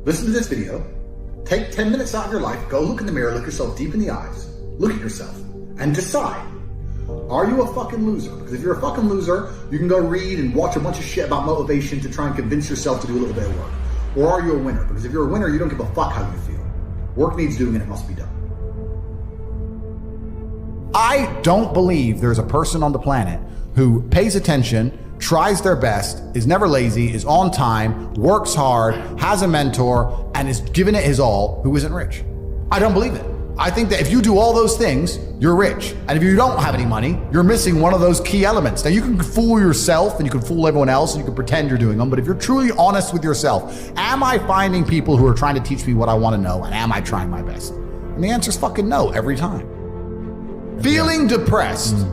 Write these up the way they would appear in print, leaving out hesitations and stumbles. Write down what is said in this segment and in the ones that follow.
Listen to this video, take 10 minutes out of your life, go look in the mirror, look yourself deep in the eyes, look at yourself, and decide, are you a fucking loser? Because if you're a fucking loser, you can go read and watch a bunch of shit about motivation to try and convince yourself to do a little bit of work. Or are you a winner? Because if you're a winner, you don't give a fuck how you feel. Work needs doing and it must be done. I don't believe there's a person on the planet who pays attention, tries their best, is never lazy, is on time, works hard, has a mentor, and is giving it his all, who isn't rich. I don't believe it. I think that if you do all those things, you're rich. And if you don't have any money, you're missing one of those key elements. Now you can fool yourself and you can fool everyone else and you can pretend you're doing them, but if you're truly honest with yourself, am I finding people who are trying to teach me what I want to know, and am I trying my best? And the answer is fucking no every time. Feeling depressed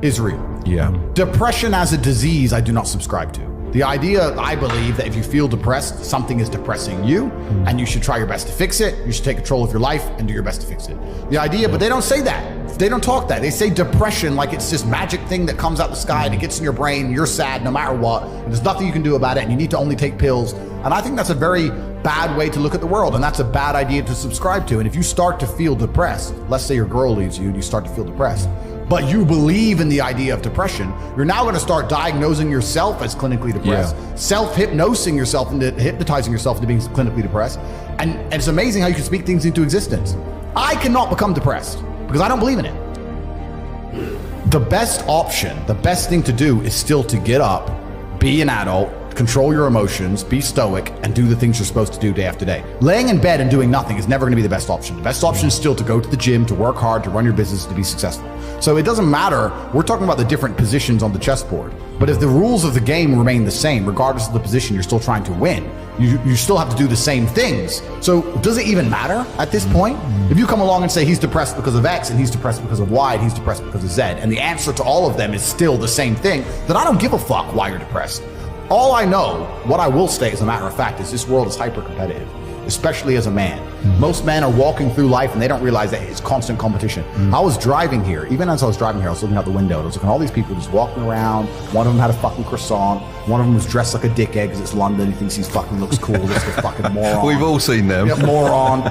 is real. Yeah. Depression as a disease, I do not subscribe to. The idea, I believe, that if you feel depressed, something is depressing you, and you should try your best to fix it. You should take control of your life and do your best to fix it. The idea, but they don't say that. They don't talk that. They say depression like it's this magic thing that comes out the sky and it gets in your brain, you're sad no matter what, and there's nothing you can do about it, and you need to only take pills. And I think that's a very bad way to look at the world, and that's a bad idea to subscribe to. And if you start to feel depressed, let's say your girl leaves you and you start to feel depressed, but you believe in the idea of depression, you're now going to start diagnosing yourself as clinically depressed, self-hypnosing yourself into hypnotizing yourself into being clinically depressed. And it's amazing how you can speak things into existence. I cannot become depressed because I don't believe in it. The best option, the best thing to do is still to get up, be an adult, control your emotions, be stoic, and do the things you're supposed to do day after day. Laying in bed and doing nothing is never going to be the best option. The best option is still to go to the gym, to work hard, to run your business, to be successful. So it doesn't matter. We're talking about the different positions on the chessboard. But if the rules of the game remain the same, regardless of the position you're still trying to win, you still have to do the same things. So does it even matter at this point? If you come along and say he's depressed because of X, and he's depressed because of Y, and he's depressed because of Z, and the answer to all of them is still the same thing, then I don't give a fuck why you're depressed. All I know, what I will say as a matter of fact, is this world is hyper competitive, especially as a man. Most men are walking through life and they don't realize that it's constant competition. I was driving here, even as I was driving here, I was looking out the window and I was looking at all these people just walking around. One of them had a fucking croissant. One of them was dressed like a dickhead because it's London. He thinks he fucking looks cool. This is a fucking moron. We've all seen them. Yep, moron.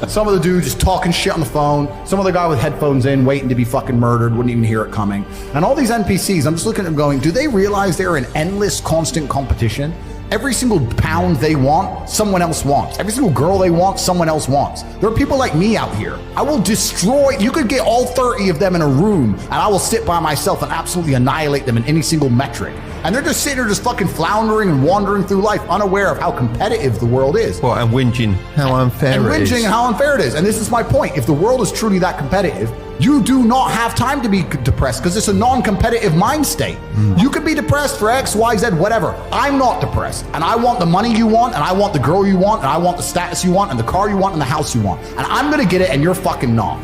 Some of the dude just talking shit on the phone. Some other guy with headphones in, waiting to be fucking murdered, wouldn't even hear it coming. And all these NPCs, I'm just looking at them going, do they realize they're in endless, constant competition? Every single pound they want, someone else wants. Every single girl they want, someone else wants. There are people like me out here. I will destroy, you could get all 30 of them in a room and I will sit by myself and absolutely annihilate them in any single metric. And they're just sitting there just fucking floundering and wandering through life unaware of how competitive the world is. Well, and whinging how unfair it is. And how unfair it is. And this is my point. If the world is truly that competitive, you do not have time to be depressed because it's a non-competitive mind state. You could be depressed for X, Y, Z, whatever. I'm not depressed. And I want the money you want, and I want the girl you want, and I want the status you want, and the car you want, and the house you want. And I'm going to get it, and you're fucking not.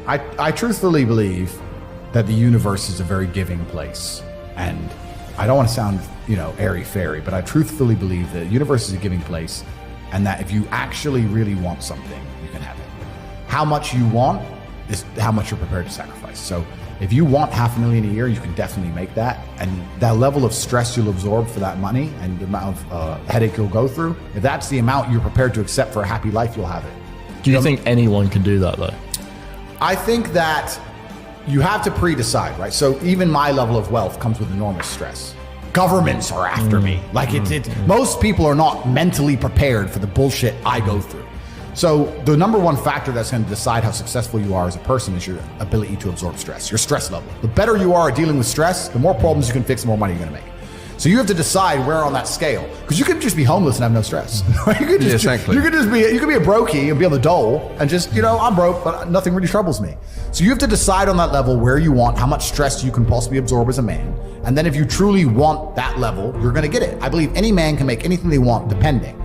I truthfully believe that the universe is a very giving place. And I don't want to sound, airy-fairy, but I truthfully believe that the universe is a giving place, and that if you actually really want something, you can have it. How much you want is how much you're prepared to sacrifice. So if you want $500,000 a year, you can definitely make that. And that level of stress you'll absorb for that money and the amount of headache you'll go through, if that's the amount you're prepared to accept for a happy life, you'll have it. Do you think anyone can do that though? I think that you have to pre-decide, right? So even my level of wealth comes with enormous stress. Governments are after me. Like most people are not mentally prepared for the bullshit I go through. So the number one factor that's going to decide how successful you are as a person is your ability to absorb stress, your stress level. The better you are at dealing with stress, the more problems you can fix, the more money you're going to make. So you have to decide where on that scale, because you could just be homeless and have no stress. You could just, exactly. You could be a brokey and be on the dole and just, I'm broke, but nothing really troubles me. So you have to decide on that level where you want, how much stress you can possibly absorb as a man. And then if you truly want that level, you're going to get it. I believe any man can make anything they want, depending.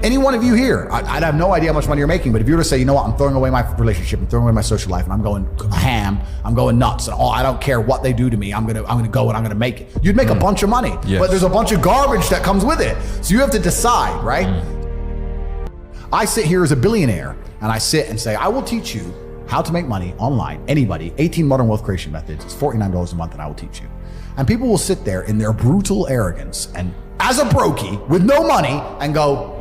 Any one of you here, I'd have no idea how much money you're making, but if you were to say, you know what, I'm throwing away my relationship, I'm throwing away my social life, and I'm going ham, I'm going nuts, and I don't care what they do to me, I'm gonna go and I'm gonna make it. You'd make a bunch of money, but there's a bunch of garbage that comes with it. So you have to decide, right? I sit here as a billionaire, and I sit and say, I will teach you how to make money online, anybody, 18 modern wealth creation methods, it's $49 a month, and I will teach you. And people will sit there in their brutal arrogance, and as a brokey, with no money, and go,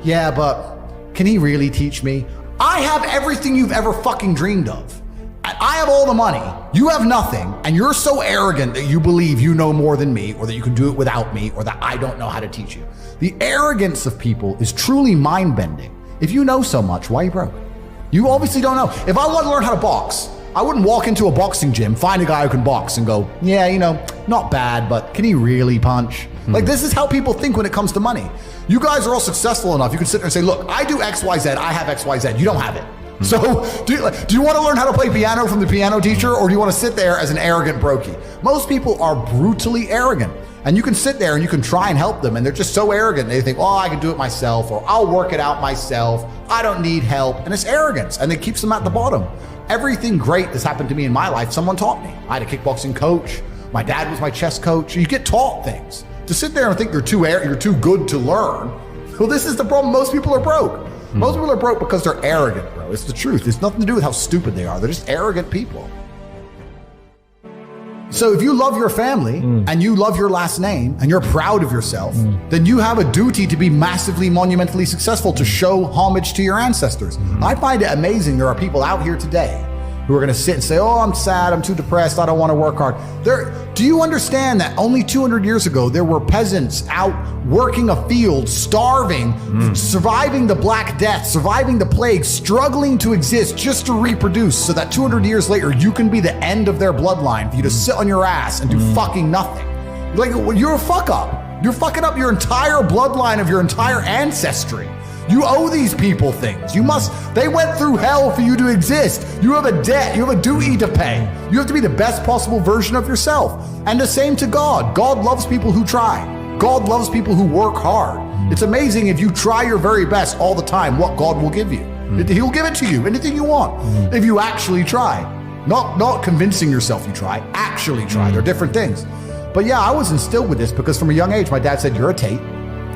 Yeah, but can he really teach me? I have everything you've ever fucking dreamed of. I have all the money. You have nothing. And you're so arrogant that you believe you know more than me, or that you can do it without me, or that I don't know how to teach you. The arrogance of people is truly mind-bending. If you know so much, why are you broke? You obviously don't know. If I wanted to learn how to box, I wouldn't walk into a boxing gym, find a guy who can box and go, yeah, you know, not bad, but can he really punch? Like, this is how people think when it comes to money. You guys are all successful enough. You can sit there and say, look, I do X, Y, Z. I have X, Y, Z. You don't have it. So do you want to learn how to play piano from the piano teacher, or do you want to sit there as an arrogant brokey? Most people are brutally arrogant, and you can sit there and you can try and help them, and they're just so arrogant. They think, oh, I can do it myself, or I'll work it out myself. I don't need help. And it's arrogance, and it keeps them at the bottom. Everything great that's happened to me in my life, someone taught me. I had a kickboxing coach. My dad was my chess coach. You get taught things. To sit there and think you're too good to learn, well, this is the problem. Most people are broke. Most people are broke because they're arrogant, bro. It's the truth. It's nothing to do with how stupid they are. They're just arrogant people. So if you love your family and you love your last name and you're proud of yourself, then you have a duty to be massively, monumentally successful, to show homage to your ancestors. I find it amazing there are people out here today who are going to sit and say, oh, I'm sad, I'm too depressed, I don't want to work hard. Do you understand that only 200 years ago, there were peasants out working a field, starving, surviving the Black Death, surviving the plague, struggling to exist just to reproduce, so that 200 years later, you can be the end of their bloodline, for you to sit on your ass and do fucking nothing. Like, you're a fuck up. You're fucking up your entire bloodline of your entire ancestry. You owe these people things. They went through hell for you to exist. You have a debt, you have a duty to pay. You have to be the best possible version of yourself. And the same to God. God loves people who try. God loves people who work hard. It's amazing if you try your very best all the time, what God will give you. He'll give it to you, anything you want, if you actually try. Not convincing yourself you try, actually try. They're different things. But yeah, I was instilled with this because from a young age, my dad said, you're a Tate.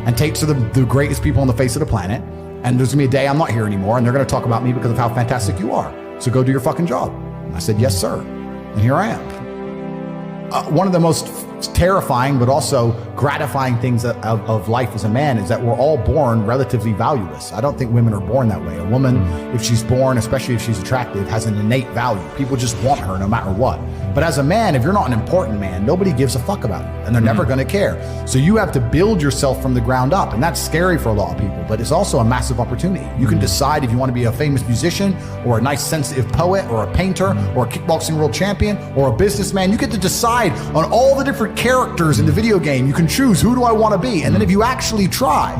And Tates are the greatest people on the face of the planet. And there's gonna be a day I'm not here anymore, and they're gonna talk about me because of how fantastic you are. So go do your fucking job. And I said, yes, sir. And here I am. One of the most terrifying but also gratifying things of life as a man is that we're all born relatively valueless. I don't think women are born that way. A woman, if she's born, especially if she's attractive, has an innate value. People just want her no matter what. But as a man, if you're not an important man, nobody gives a fuck about you, and they're never gonna care. So you have to build yourself from the ground up, and that's scary for a lot of people, but it's also a massive opportunity. You can decide if you want to be a famous musician, or a nice sensitive poet, or a painter, or a kickboxing world champion, or a businessman. You get to decide on all the different characters in the video game. You can choose, who do I want to be? And then if you actually try,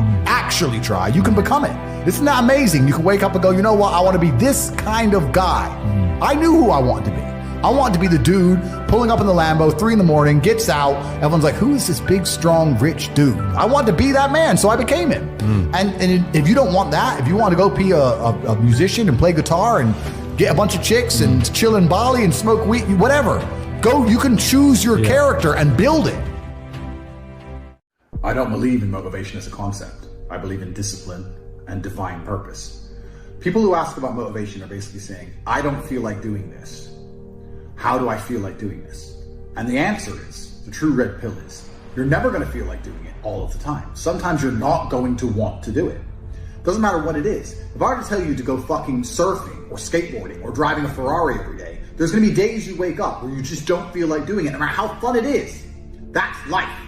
you can become it. Isn't that amazing? You can wake up and go, you know what? I want to be this kind of guy. I knew who I wanted to be. I wanted to be the dude pulling up in the Lambo, 3 a.m, gets out. Everyone's like, who is this big, strong, rich dude? I wanted to be that man, so I became him. And if you don't want that, if you want to go be a musician and play guitar and get a bunch of chicks and chill in Bali and smoke weed, whatever, go, you can choose your character and build it. I don't believe in motivation as a concept. I believe in discipline and divine purpose. People who ask about motivation are basically saying, I don't feel like doing this. How do I feel like doing this? And the answer is, the true red pill is, you're never going to feel like doing it all of the time. Sometimes you're not going to want to do it. Doesn't matter what it is. If I were to tell you to go fucking surfing or skateboarding or driving a Ferrari every day, there's going to be days you wake up where you just don't feel like doing it, no matter how fun it is. That's life.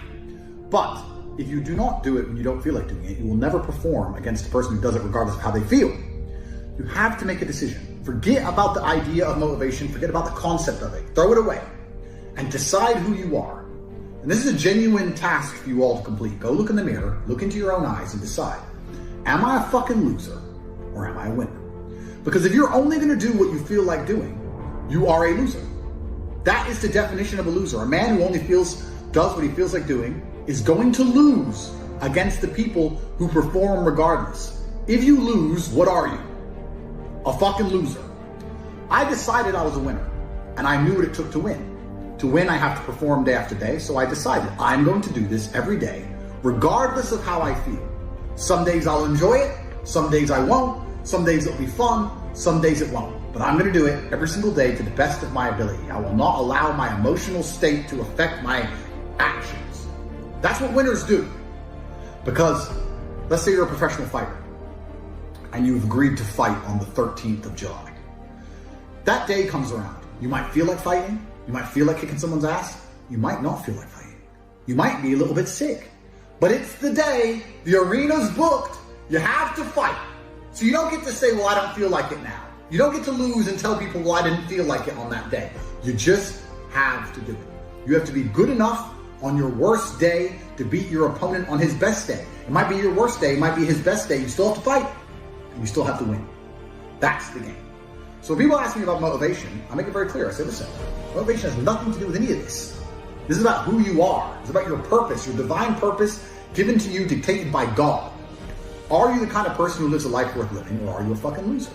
But if you do not do it when you don't feel like doing it, you will never perform against the person who does it regardless of how they feel. You have to make a decision. Forget about the idea of motivation, forget about the concept of it, throw it away, and decide who you are. And this is a genuine task for you all to complete. Go look in the mirror, look into your own eyes, and decide, am I a fucking loser, or am I a winner? Because if you're only gonna do what you feel like doing, you are a loser. That is the definition of a loser. A man who only does what he feels like doing is going to lose against the people who perform regardless. If you lose, what are you? A fucking loser. I decided I was a winner, and I knew what it took to win. To win, I have to perform day after day, so I decided I'm going to do this every day, regardless of how I feel. Some days I'll enjoy it, some days I won't, some days it'll be fun, some days it won't. But I'm gonna do it every single day to the best of my ability. I will not allow my emotional state to affect my actions. That's what winners do. Because let's say you're a professional fighter. and you've agreed to fight on the 13th of July. That day comes around. You might feel like fighting. You might feel like kicking someone's ass. You might not feel like fighting. You might be a little bit sick. But it's the day, the arena's booked, you have to fight. So you don't get to say, well, I don't feel like it now. You don't get to lose and tell people, well, I didn't feel like it on that day. You just have to do it. You have to be good enough on your worst day to beat your opponent on his best day. It might be your worst day, it might be his best day. You still have to fight, and you still have to win. That's the game. So when people ask me about motivation, I make it very clear. I say, listen, motivation has nothing to do with any of this. This is about who you are. It's about your purpose, your divine purpose given to you, dictated by God. Are you the kind of person who lives a life worth living, or are you a fucking loser?